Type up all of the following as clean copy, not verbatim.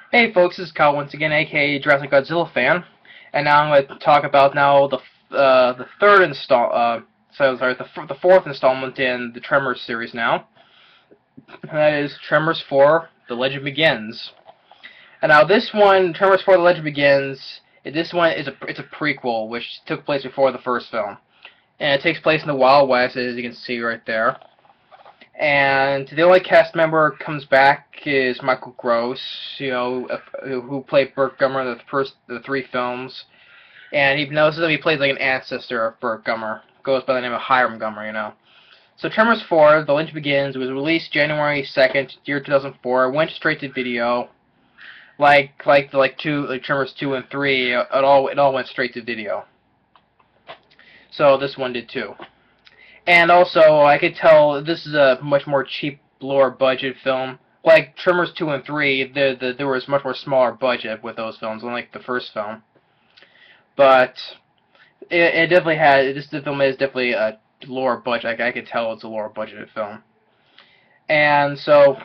Hey folks, this is Kyle once again, aka Jurassic Godzilla fan, and now I'm going to talk about the third the fourth installment in the Tremors series now. And that is Tremors 4: The Legend Begins. And now this one, Tremors 4: The Legend Begins, this one is it's a prequel which took place before the first film, and it takes place in the Wild West, as you can see right there. And the only cast member who comes back is Michael Gross, who played Burt Gummer in the three films. And he knows that he plays like an ancestor of Burt Gummer. Goes by the name of Hiram Gummer. So Tremors 4, The Legend Begins, was released January 2nd, year 2004. Went straight to video. Like Tremors 2 and 3, it all went straight to video. So this one did too. And also, I could tell this is a much more cheap, lower budget film. Like Tremors 2 and 3, there was much more smaller budget with those films, unlike the first film. But it definitely had, the film is definitely a lower budget. I could tell it's a lower budgeted film. And so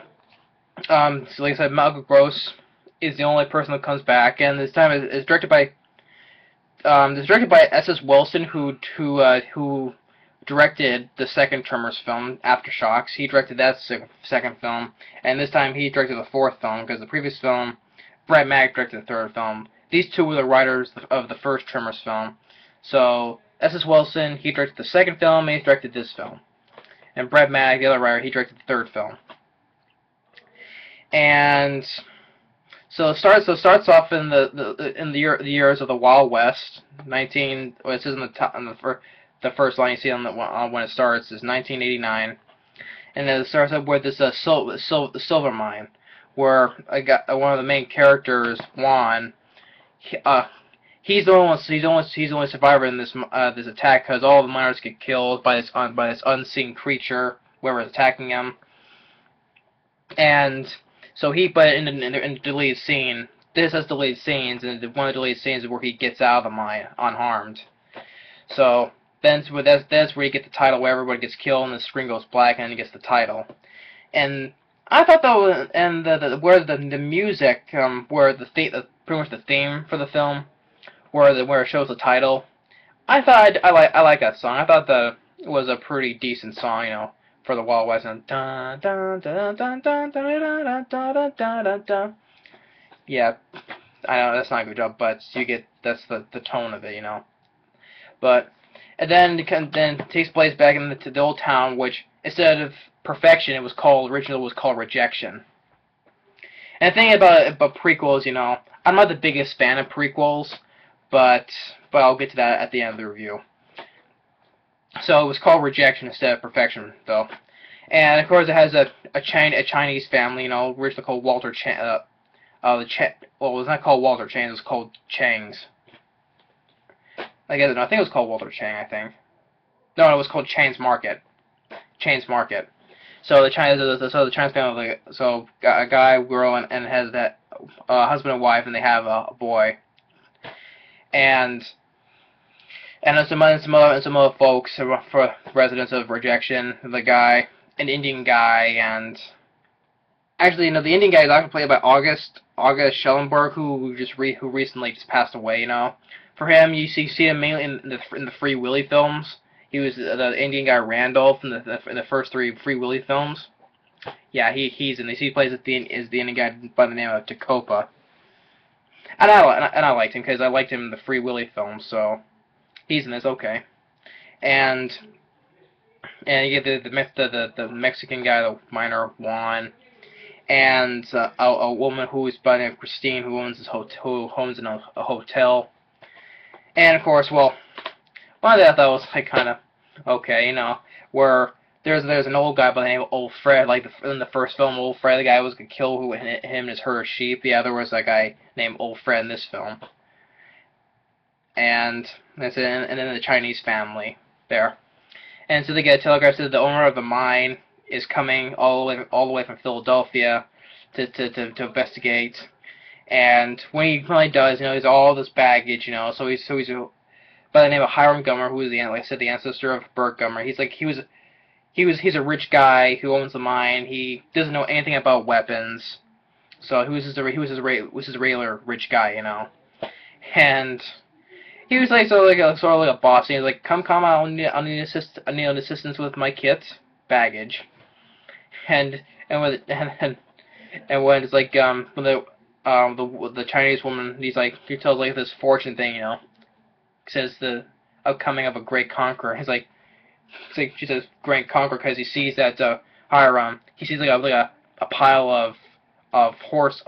like I said, Michael Gross is the only person that comes back, and this time it's directed by S.S. Wilson, who directed the second Tremors film, Aftershocks. He directed that second film, and this time he directed the fourth film, because the previous film, Brent Maddock directed the third film. These two were the writers of the first Tremors film. So, S.S. Wilson, he directed the second film, and he directed this film. And Brent Maddock, the other writer, he directed the third film. And so it starts off in the years of the Wild West, it says in the first line you see on when it starts is 1989, and then it starts up with this silver mine, where one of the main characters, Juan, he's the only survivor in this attack, because all the miners get killed by this unseen creature, whoever's attacking him, and so but in the deleted scene, this has deleted scenes, and one of the deleted scenes is where he gets out of the mine unharmed. So that's where you get the title, where everybody gets killed and the screen goes black, and then he gets the title. And I thought that was, and where the music, where pretty much the theme for the film, where it shows the title, I like that song. I thought that it was a pretty decent song, for the Wild West. And dun dun dun dun dun dun dun dun dun dun. Yeah, I know that's not a good job, but that's the tone of it, But and then it takes place back in the old town, which instead of perfection, originally was called rejection. And the thing about prequels, I'm not the biggest fan of prequels, but I'll get to that at the end of the review. So it was called rejection instead of perfection, though. And of course, it has a Chinese family, originally called Walter Chang. Well, it was not called Walter Chang; it was called Changs. I think it was called Walter Chang, I think. No, it was called Chang's Market. Chang's Market. So the Chinese family, so a guy, girl, and has that husband and wife, and they have a boy. And some other folks for residents of rejection. An Indian guy, and actually, the Indian guy is actually played by August Schellenberg, who recently just passed away. For him, you see him mainly in the Free Willy films. He was the Indian guy Randolph in the first three Free Willy films. Yeah, he's in this. He plays the Indian guy by the name of Takopa. And I liked him because I liked him in the Free Willy films, so he's in this. Okay, and you get the Mexican guy, the miner Juan, and a woman who is by the name of Christine, who owns a hotel. And of course, one of that I thought was like kind of okay, where there's an old guy by the name of Old Fred, like in the first film, Old Fred, the guy who was gonna kill him and his herd of sheep. Yeah, there was a guy named Old Fred in this film, and then the Chinese family there, and so they get a telegram that the owner of the mine is coming all the way from Philadelphia to investigate. And when he finally does, he's all this baggage, so he's by the name of Hiram Gummer, who is like I said, the ancestor of Burt Gummer. He's a rich guy who owns the mine. He doesn't know anything about weapons, So he was his regular rich guy, and he was like sort of like a boss. And he was like, come, I need assistance with my kit baggage, and and with and when it's like when the Chinese woman, he tells like this fortune thing, says the upcoming of a great conqueror. She says great conqueror because he sees that he sees like a pile of horse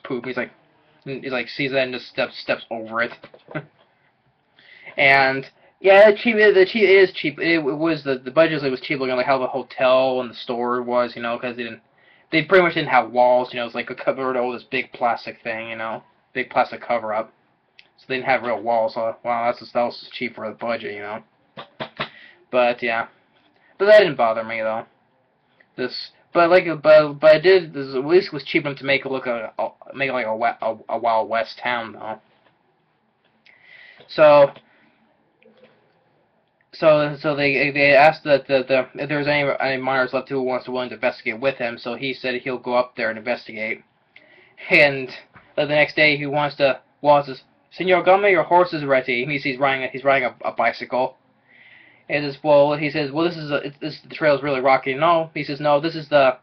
poop. He's like sees that and just steps over it. And yeah, it is cheap. It was the budget was cheap, looking like how the hotel and the store was, because they pretty much didn't have walls, it's like a covered over this big plastic thing, big plastic cover up. So they didn't have real walls. So wow, that was cheap for the budget. But yeah, but that didn't bother me though. But I did. At least it was cheap enough to make it look like a Wild West town though. So they asked that if there was any miners left who wants to willing to investigate with him. So he said he'll go up there and investigate. And the next day he wants to Senor Gummy, your horse is ready. He's riding a bicycle. And he says, well, the trail's really rocky. No, he says, no, this is the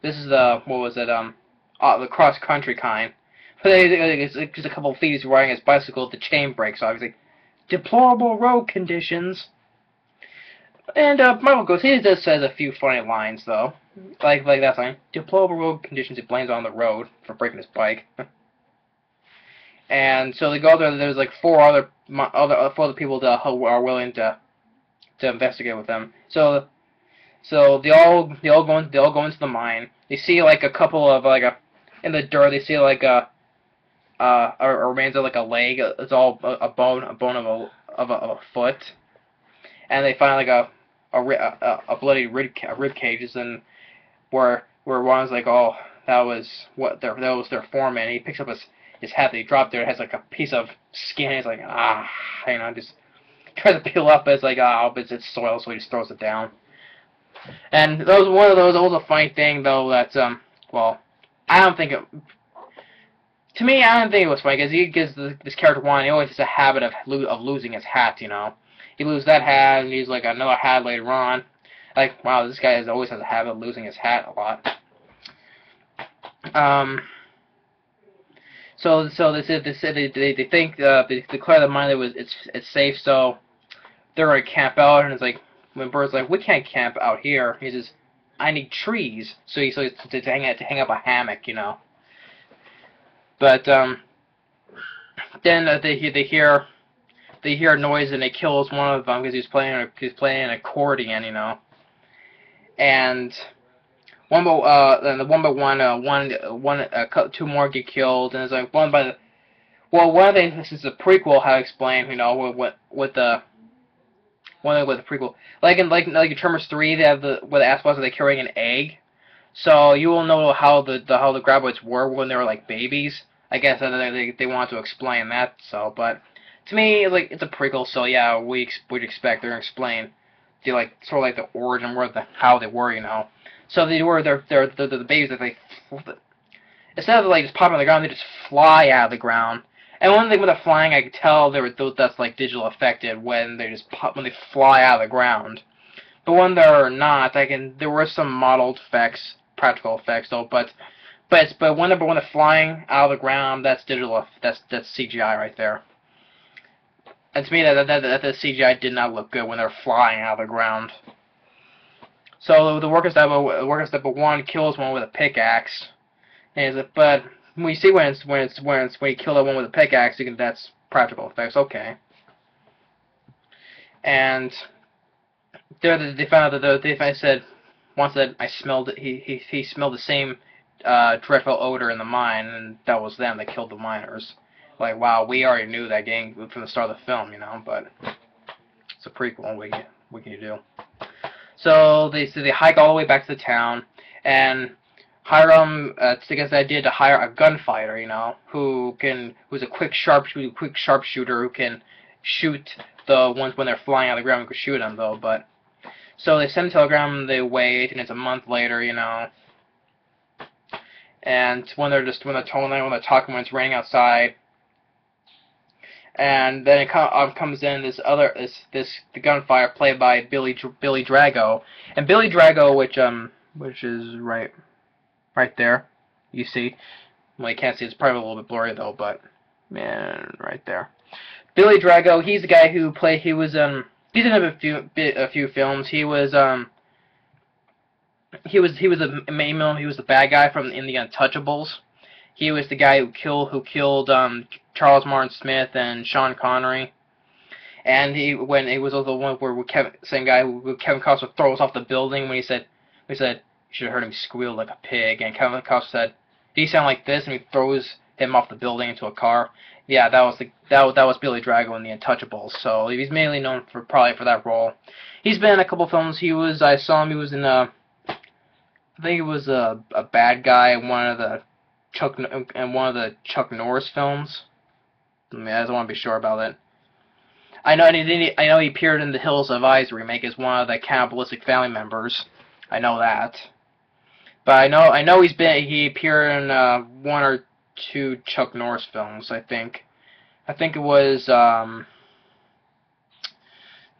what was it, the cross country kind. But then it's just a couple of feet he's riding his bicycle, the chain breaks off. He's like, deplorable road conditions. And Michael goes, he just says a few funny lines though, like that line, deplorable road conditions. He blames on the road for breaking his bike. And so they go there. There's like four other people who are willing to investigate with them. So they all go into the mine. They see like a couple of in the dirt. They see like a remains of like a leg. It's all a bone of a foot. And they find like a bloody rib cage, and where one's like, oh, that was their foreman. And he picks up his hat that he dropped there. It has like a piece of skin. He's like, just tries to peel up, but it's like, but it's soil, so he just throws it down. And that was one of those. It was a funny thing though. That well, I don't think it. To me, I don't think it was funny because this character Juan, he always has a habit of losing his hat. He loses that hat, and he's like another hat later on. Like, wow, this guy always has a habit of losing his hat a lot. So they think they declare the mine that it's safe, so they're gonna camp out. And it's like when Bird's like, we can't camp out here. He says, I need trees, so to hang up a hammock, But then they hear a noise, and it kills one of them because he's playing an accordion, And one by one, two more get killed, and it's like one of the this is a prequel. How to explain, with the prequel, like in Tremors 3, they have where the Aspas are carrying an egg, so you will know how the graboids were when they were like babies. I guess they want to explain that. So, but to me, it's a prequel, so yeah, we'd expect they're gonna explain sort of like the origin, how they were, So they're the babies that instead of just popping on the ground, they just fly out of the ground. And one thing with the flying, I could tell that's like digital affected when they fly out of the ground. But when they're not, there were some modeled effects, practical effects though. But when they're flying out of the ground, that's digital. That's CGI right there. And to me, that the CGI did not look good when they're flying out of the ground. So the worker step of 1 kills one with a pickaxe, but when you see when you kill that one with a pickaxe, that's practical effects. Okay. And there they found out that I said once that I smelled it. He smelled the same dreadful odor in the mine, and that was them that killed the miners. Like, wow, we already knew that game from the start of the film, but it's a prequel. What can you do? So they hike all the way back to the town, and Hiram gets the idea to hire a gunfighter, who's a quick sharpshooter who can shoot the ones when they're flying out of the ground. Who can shoot them though, but so they send a telegram. They wait, and it's a month later, and when they're talking when it's raining outside, and then it comes in the gunfire played by Billy Drago, and Billy Drago, which is right there, you see. Well, you can't see, it's probably a little bit blurry though, but man, right there. Billy Drago, he's the guy who played. He's in a few films. He was the main villain. He was the bad guy in the Untouchables. He was the guy who killed Charles Martin Smith and Sean Connery. And he was also the one where same guy who Kevin Costner throws off the building when he said you should have heard him squeal like a pig, and Kevin Costner said, "Did he sound like this?" and he throws him off the building into a car. Yeah, that was Billy Drago in the Untouchables. So he's mainly known probably for that role. He's been in a couple films. I saw him. He was in I think he was a bad guy in one of the Chuck Norris films. I mean, I just want to be sure about it. I know he appeared in the Hills of Eyes remake as one of the cannibalistic family members. I know that. But I know he appeared in one or two Chuck Norris films, I think. I think it was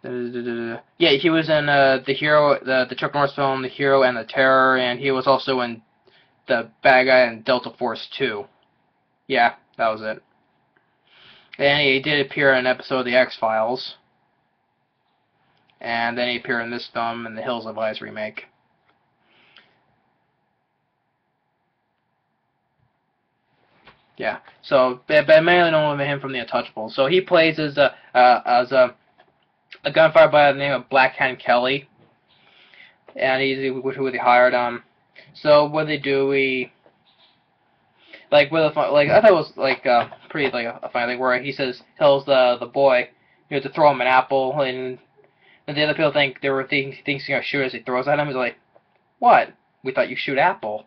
yeah, he was in the Chuck Norris film The Hero and the Terror, and he was also in the bad guy in Delta Force 2. Yeah, that was it. And he did appear in an episode of The X-Files. And then he appeared in this film in the Hills of Eyes remake. Yeah, so but I mainly know him from The Untouchables. So he plays as a gunfighter by the name of Black Hand Kelly, and who they hired. So what they do, I thought it was pretty a funny thing where he tells the boy to throw him an apple, and the other people thinks he's gonna shoot as he throws at him. He's like, "What? We thought you shoot apple."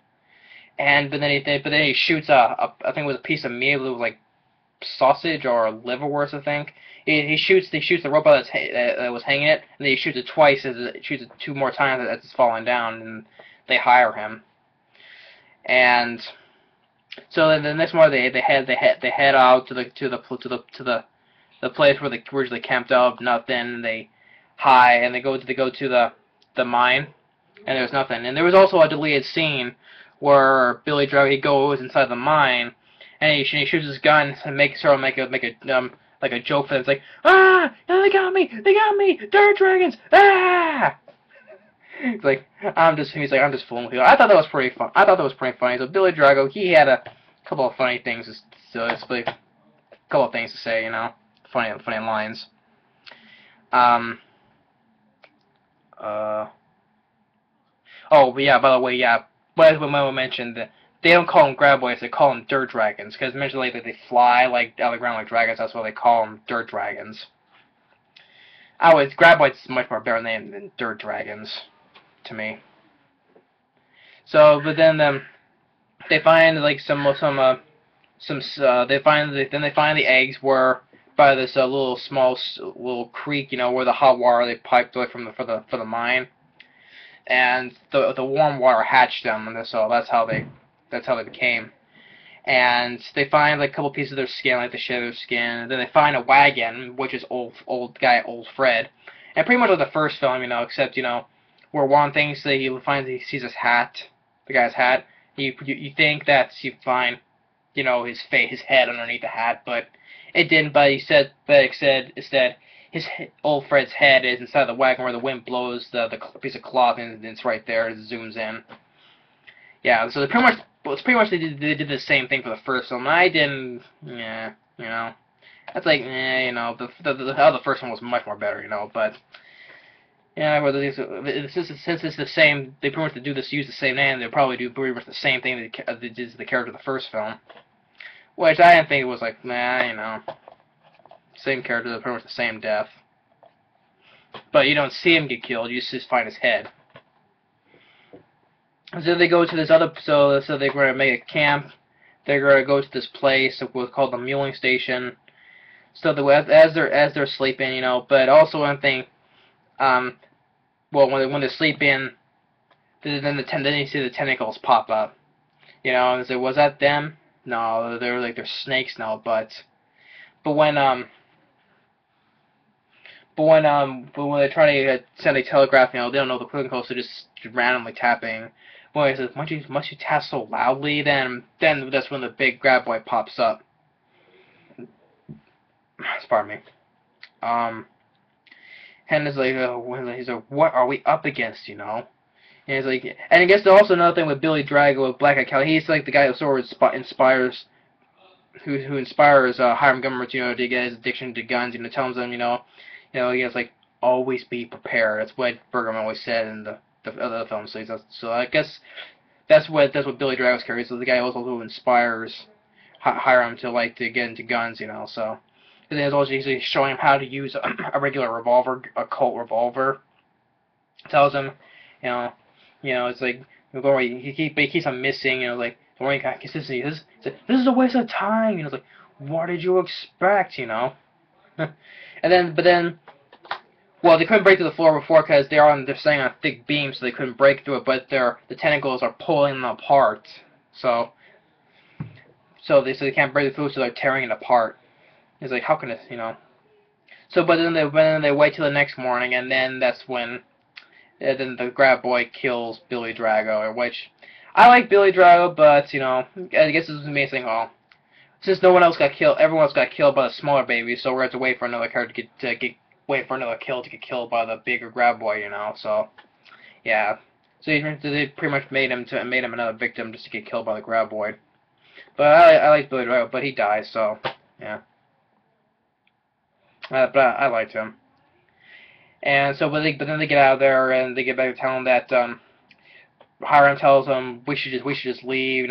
But then he shoots I think it was a piece of meat. It was like sausage or liverwurst, I think. He shoots the rope that was hanging it, and then he shoots it twice. Shoots it 2 more times as it's falling down, and they hire him. And so then the next morning they head out to the place where they originally camped out. Nothing. And they go to the mine, and there's nothing. And there was also a deleted scene where Billy Drago goes inside the mine, and he shoots his gun and make a joke for them. It's like, "Ah, they got me, dirt dragons, ah!" He's like, I'm just fooling with you. I thought that was pretty funny. So Billy Drago, he had a couple of funny things a couple of things to say, funny lines. Oh, yeah. By the way, yeah. But as we mentioned, they don't call them graboids, they call them dirt dragons, because mentioned later they fly out of the ground like dragons. That's why they call them dirt dragons. Graboids is a much more better name than dirt dragons, to me. So, but then they find they find the eggs where by this little creek, where the hot water they piped away for the mine. And the warm water hatched them, and so that's how they became. And they find a couple pieces of their skin, like the shed of their skin, and then they find a wagon, which is old Fred. And pretty much like the first film, except where one thing he sees his hat, the guy's hat. You think that you find his head underneath the hat, but it didn't. But instead his old Fred's head is inside the wagon where the wind blows the piece of cloth, and it's right there. It zooms in. Yeah, so pretty much they did the same thing for the first film. I didn't, that's like, the first one was much more better, but yeah, since it's the same, they pretty much use the same name. They'll probably do pretty much the same thing they did to the character of the first film, which I didn't think it was like, same character, pretty much the same death. But you don't see him get killed, you just find his head. So they go to this other, so they're going to make a camp. They're going to go to this place what's called the muling station. So as they're sleeping, but also one thing, well, when they're sleeping, then you see the tentacles pop up. You know, and I said, was that them? No, they're snakes now, but when but when they try to send a telegraph, you know, they don't know the clicking code, so just randomly tapping. When he says, must you tap so loudly? Then that's when the big grab boy pops up. Pardon me. And it's like, he's like, what are we up against, you know? And he's like, and I guess there's also another thing with Billy Drago with Black Eyed Cow. He's like the guy who sort of inspires, who inspires Hiram Gummerich, you know, to get his addiction to guns. You know, tells him, he has like always be prepared. That's what Bergman always said in the other films. So I guess that's what Billy Drago's character is. So the guy also who inspires Hiram to get into guns. You know, so. And then also he's showing him how to use a regular revolver, a Colt revolver. Tells him, it's like, he keeps on missing, like, the more he got consistency, this is a waste of time, it's like, what did you expect, but then, well, they couldn't break through the floor before because they're staying on a thick beam, so they couldn't break through it, but the tentacles are pulling them apart, so they can't break through, so they're tearing it apart. It's like, how can it, So, but then they wait till the next morning, and then that's when then the grab boy kills Billy Drago, which I like Billy Drago, but I guess this is me saying, well, since no one else got killed, everyone else got killed by the smaller baby, so we're going to wait for another character wait for another kill to get killed by the bigger grab boy, So yeah, so they pretty much made him another victim just to get killed by the grab boy. But I like Billy Drago, but he dies, so yeah. But I liked him. And so, but then they get out of there and they get back to town that Hiram tells them we should just leave,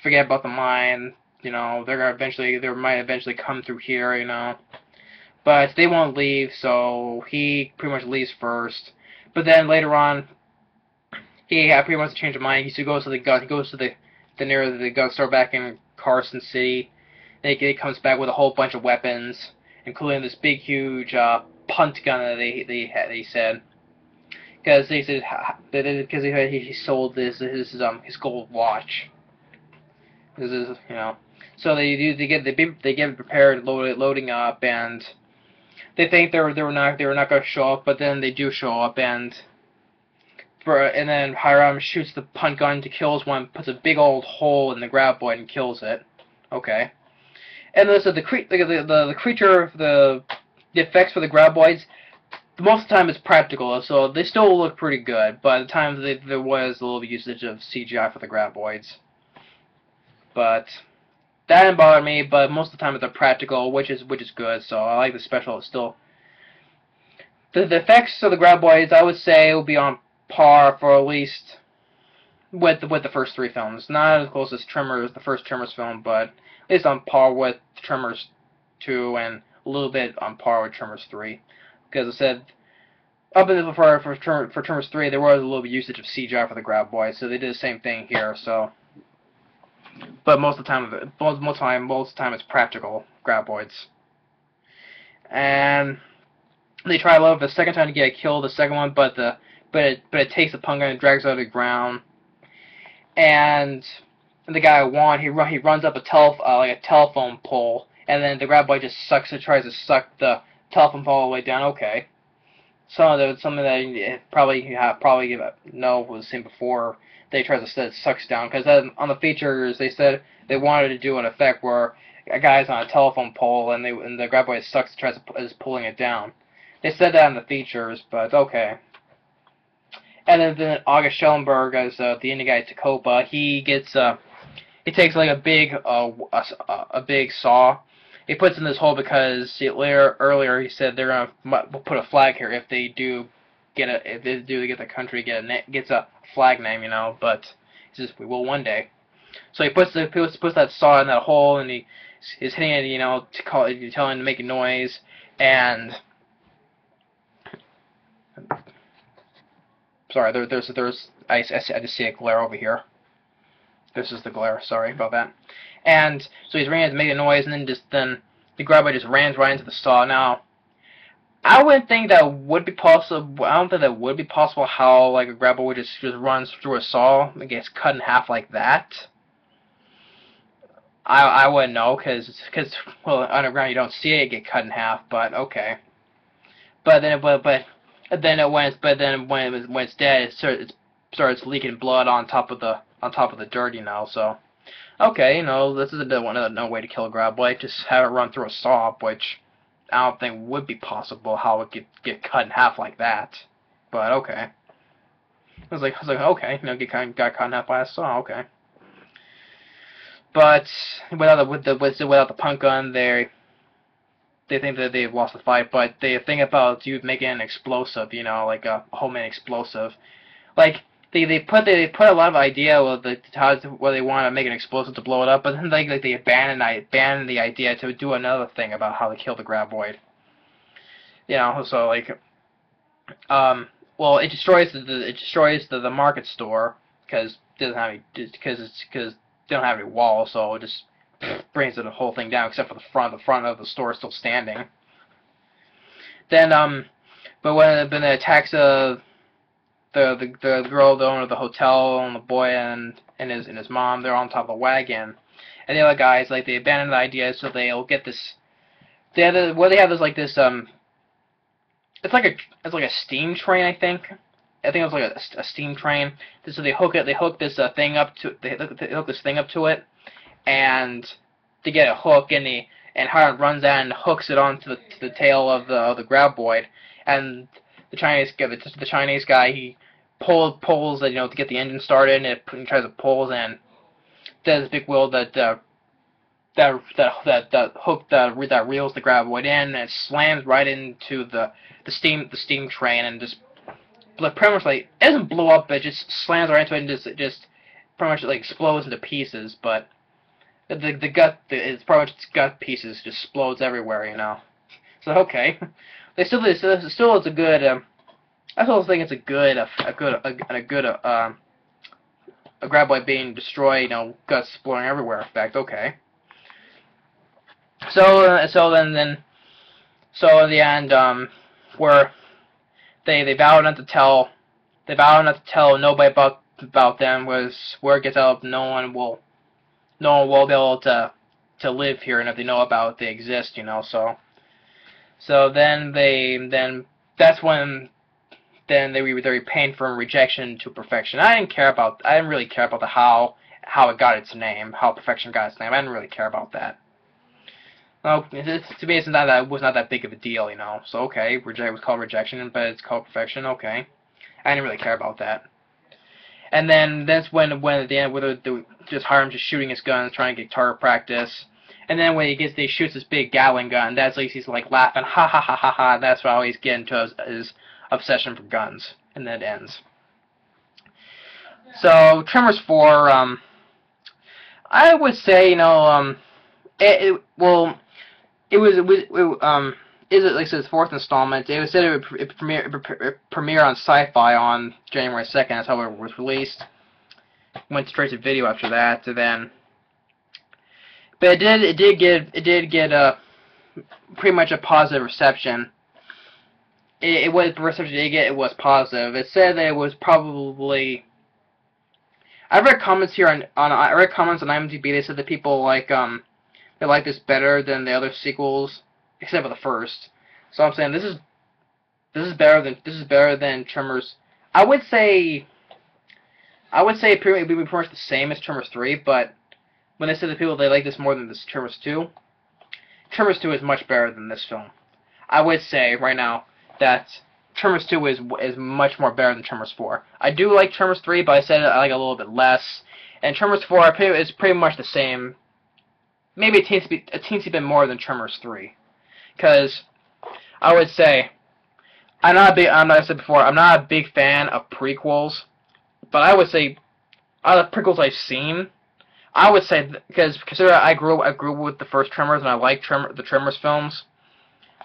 forget about the mine, they might eventually come through here, but they won't leave, so he pretty much leaves first. But then later on, he pretty much changed his mind. He goes to the gun store back in Carson City. He comes back with a whole bunch of weapons, including this big, huge punt gun that they said, because he sold his gold watch. This is so they get prepared, loading up, and they think they were not going to show up, but then they do show up, and then Hiram shoots the punt gun to kills one, puts a big old hole in the grab boy and kills it. Okay. And then so the creature, the effects for the graboids, most of the time it's practical, so they still look pretty good. But at times there was a little bit usage of CGI for the graboids. But that didn't bother me. But most of the time they're practical, which is good. So I like the special. Still, the effects of the graboids, I would say, will be on par for at least with the first three films. Not as close as Tremors, the first Tremors film, but at least on par with Tremors 2 and a little bit on par with Tremors 3. Because I said, up until for Tremors 3, there was a little bit usage of CGI for the grab boy, so they did the same thing here. So, but most of the time it's practical graboids. And they try a little bit the second time to get killed the second one, but it takes the punt gun and drags it out of the ground. And the guy won. He runs up a telephone pole, and then the grab boy just tries to suck the telephone pole all the way down. Okay, something that you probably know was seen before. They try to set it sucks down, because on the features they said they wanted to do an effect where a guy's on a telephone pole and the grab boy is pulling it down. They said that in the features, but okay. And then August Schellenberg as the Indian guy Tacopa, he takes like a big saw. He puts in this hole because earlier he said they're gonna put a flag here if they do get the country gets a flag name, But he says we will one day. So he puts that saw in that hole, and he's hitting it, telling him to make a noise, and sorry, I just see a glare over here. This is the glare. Sorry about that. And so he's ringing to make a noise, and then the grabber just rams right into the saw. Now, I wouldn't think that would be possible. I don't think that would be possible. How like a grabber would just runs through a saw and gets cut in half like that. I wouldn't know, cause well, underground you don't see it get cut in half, but okay. But then when it's dead, it starts leaking blood on top of the dirt, you know. So okay, you know, this is no way to kill a graboid. Just have it run through a saw, which I don't think would be possible. How it could get cut in half like that, but okay. I was like, okay, you know, got cut in half by a saw, okay. But without the punk gun, they think that they've lost the fight. But they think about you making an explosive, you know, like a homemade explosive. Like they put a lot of idea with where they want to make an explosive to blow it up, but then they abandon the idea to do another thing about how to kill the graboid. You know, so like well, it destroys the market store because it doesn't have any because they don't have any walls, so it just brings the whole thing down except for the front. The front of the store is still standing. Then but when it attacks the girl, the owner of the hotel, and the boy and his mom, they're on top of the wagon, and the other guys like they abandon the idea, so they'll get this. They have this like this it's like a steam train, I think. I think it was like a steam train. So they hook this thing up to it, and to get a hook, and Harlan runs out and hooks it onto the tail of the graboid, and the Chinese guy he pulls you know, to get the engine started, and it tries to pull, and there's a big wheel that hook that reels the graboid in, and it slams right into the steam train, and just pretty much like it doesn't blow up, it just slams right into it, and just pretty much like explodes into pieces. But it's pretty much its gut pieces just explodes everywhere, you know. So okay, they still it's a good. I still think it's a good a graboid being destroyed, you know, guts exploding everywhere effect. Okay. So in the end, where they vow not to tell nobody about them, was where it gets out, no one will be able to live here, and if they know about it, they exist, you know. So then that's when they repaying from rejection to perfection. I didn't really care about the how it got its name, how perfection got its name. I didn't really care about that. Well, to me, it was not that big of a deal, you know. So okay, it was called rejection, but it's called perfection. Okay, I didn't really care about that. And then that's when at the end, where just Hiram just shooting his guns, trying to get target practice. And then when he shoots his big Gatling gun, that's like he's like laughing, ha ha ha ha ha. That's how he's getting to his obsession for guns, and then it ends. So Tremors 4, I would say, you know, it is it like its fourth installment? It was said it would premiere on Sci-Fi on January 2nd. That's how it was released. Went straight to video after that, and then, but it did get pretty much a positive reception. The reception it did get, it was positive. It said that it was probably. I read comments here on IMDb. They said that people they like this better than the other sequels, except for the first. So I'm saying this is better than Tremors. I would say it would be pretty much the same as Tremors 3, but when they say that people they like this more than this Tremors 2, Tremors 2 is much better than this film. I would say right now that Tremors 2 is much more better than Tremors 4. I do like Tremors 3, but I said I like it a little bit less. And Tremors 4 is pretty much the same. Maybe a teensy bit more than Tremors 3, because I would say like I said before, I'm not a big fan of prequels, but I would say out of the prequels I've seen, I would say because consider I grew up with the first Tremors and I like the Tremors films.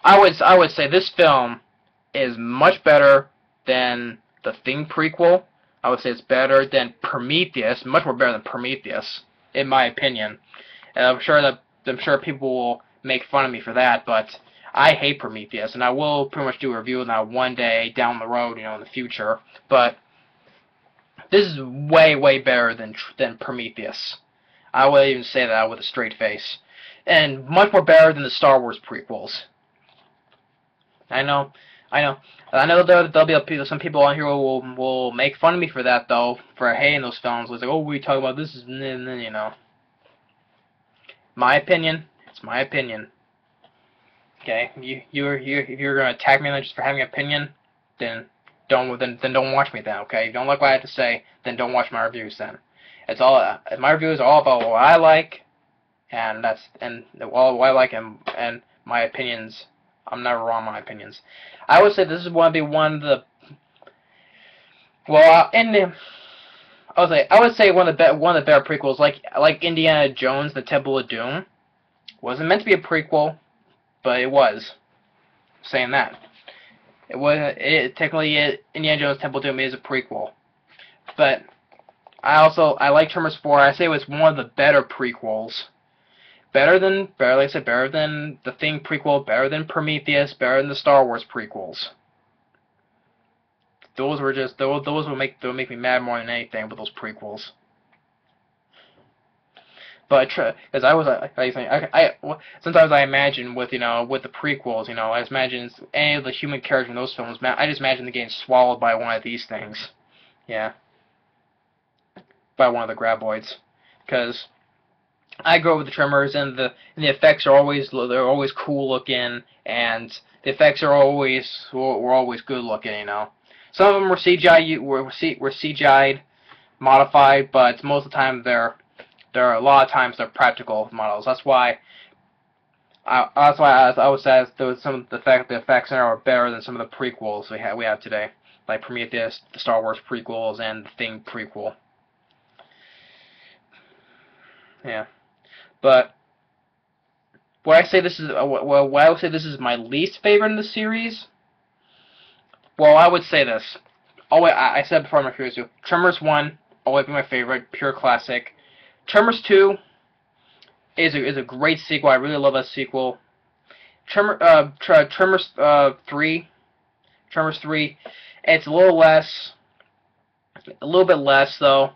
I would say this film is much better than the Thing prequel. I would say it's better than Prometheus, much more better than Prometheus, in my opinion. And I'm sure people will make fun of me for that, but I hate Prometheus, and I will pretty much do a review of that one day down the road, you know, in the future. But this is way better than Prometheus. I would even say that with a straight face. And much more better than the Star Wars prequels. I know, I know. I know there'll be some people on here who will make fun of me for that, though, for hating those films. It's like, oh, we talk about this, and then, you know. My opinion. It's my opinion. Okay, if you're gonna attack me just for having an opinion, then don't watch me then. Okay, if you don't like what I have to say, then don't watch my reviews then. It's all my reviews are all about what I like, and all what I like and my opinions. I'm never wrong on my opinions. I would say this is one of the well in the I would say one of the better prequels, like Indiana Jones: The Temple of Doom. Wasn't meant to be a prequel, but it was. Saying that. Technically Indiana Jones Temple of Doom is a prequel. But I like Tremors 4. I say it was one of the better prequels. Like I said, better than the Thing prequel, better than Prometheus, better than the Star Wars prequels. Those will make me mad more than anything with those prequels. But because sometimes I imagine with the prequels, I just imagine any of the human characters in those films. I just imagine them getting swallowed by one of these things. Yeah, by one of the graboids. Because I grew up with the Tremors, and the effects are always cool looking, and the effects are were always good looking. Some of them were CGI'd, modified, but most of the time they're practical models. That's why I would say some of the effects in there are better than some of the prequels we have today, like Prometheus, the Star Wars prequels, and the Thing prequel. Yeah, but why I would say this is my least favorite in the series. Well, I would say this. I said before in my review, Tremors 1 always be my favorite, pure classic. Tremors 2 is a great sequel. I really love that sequel. Tremors 3, it's a little bit less though.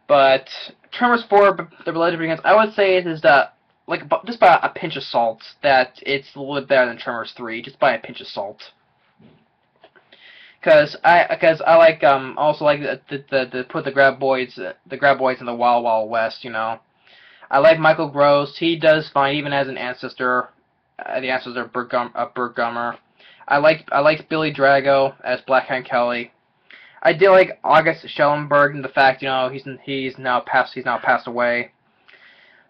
But Tremors 4, The Legend Begins, I would say it is just by a pinch of salt that it's a little bit better than Tremors 3, just by a pinch of salt. Because I like also like to put the graboids in the Wild Wild West. I like Michael Gross. He does fine even as an ancestor. The ancestor of Burt Gummer. I like Billy Drago as Black Hand Kelly. I did like August Schellenberg and the fact he's now passed away.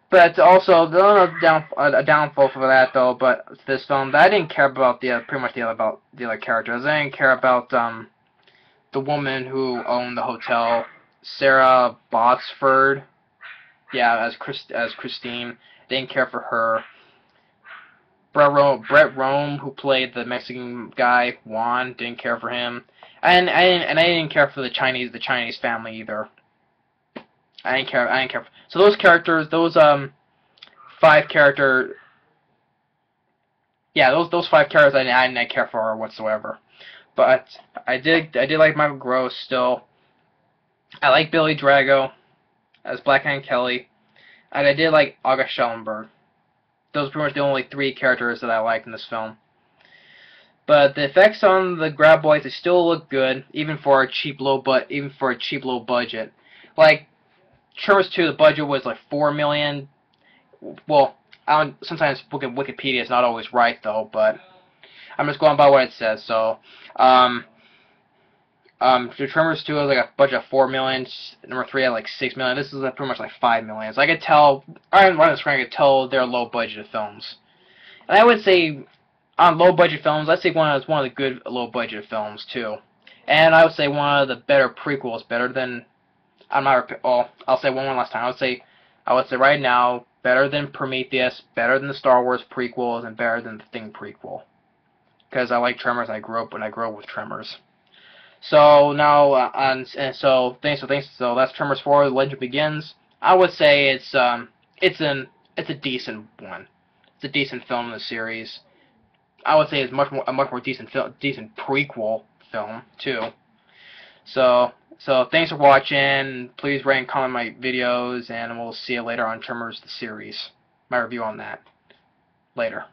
But also a downfall for that though. But this film, I didn't care about the other characters. I didn't care about the woman who owned the hotel, Sarah Botsford. Yeah, as Christine. Didn't care for her. Brett Rome, who played the Mexican guy Juan, didn't care for him. And I didn't care for the Chinese family either. I didn't care. So those characters, those 5 character, yeah, those 5 characters I didn't care for whatsoever. But I did like Michael Gross still. I like Billy Drago as Black Hand Kelly, and I did like August Schellenberg. Those are pretty much the only 3 characters that I liked in this film. But the effects on the graboids, they still look good, even for a cheap low budget. Like Tremors 2, the budget was like $4 million. Well, sometimes Wikipedia is not always right though, but I'm just going by what it says. So, the Tremors 2 was like a budget of $4 million. Number 3 had like $6 million. This is pretty much like $5 million. So I could tell, right on the screen, I could tell they're low budget films. And I would say, on low budget films, I'd say one of the good low budget films too. And I would say one of the better prequels, better than. I'll say one last time. I would say right now, better than Prometheus, better than the Star Wars prequels, and better than the Thing prequel. Because I like Tremors, I grew up with Tremors. So now, so that's Tremors 4, The Legend Begins. I would say it's a decent one. It's a decent film in the series. I would say it's a much more decent prequel film too. So So thanks for watching. Please rate and comment my videos, and we'll see you later on Tremors the series. My review on that. Later.